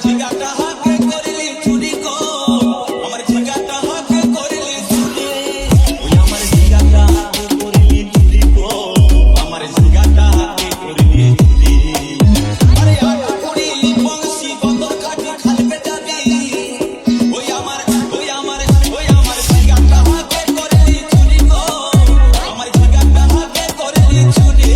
ঝিঙ্গাটা হাতে করিলি চুরি গো আমার ঝিঙ্গাটা হাতে করিলি চুরি ওই আমার ঝিঙ্গাটা হাতে করিলি চুরি গো আমার ঝিঙ্গাটা হাতে করিলি চুরি আরে আট করিলি বংশী কত কাটি খালবে যাবি ওই আমার ঝিঙ্গাটা হাতে করিলি চুরি গো আমার ঝিঙ্গাটা হাতে করিলি চুরি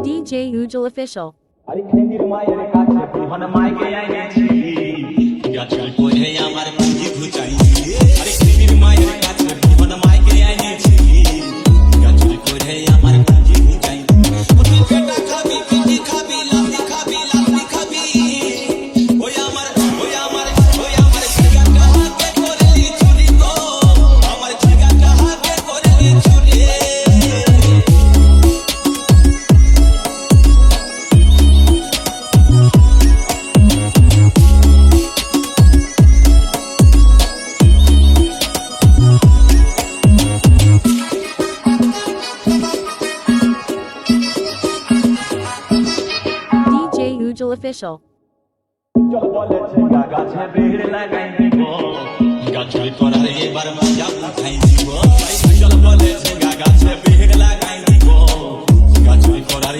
DJ Ujjwal Official. আরে খেদির মায়ের কাছে বিহন মাইকে আইছি গাছল করে আমার পুঁজি ঘুচাইছি আরে খেদির মায়ের কাছে বিহন মাইকে আইছি গাছল করে আমার পুঁজি ঘুচাইছি তুই পেটা খাবি পিটি খাবি লাফি খাবি ওই আমার ঝিঙ্গাটা হাতে করিলি চুরি গো আমার ঝিঙ্গাটা হাতে করিলি চুরি DJ Ujjwal Official. চল বলেছে গাছে বেড় লাগাই দিব গাছুরি করার এবার মজা উঠাই দিব চল বলেছে গাছে বেড় লাগাই দিব গাছুরি করার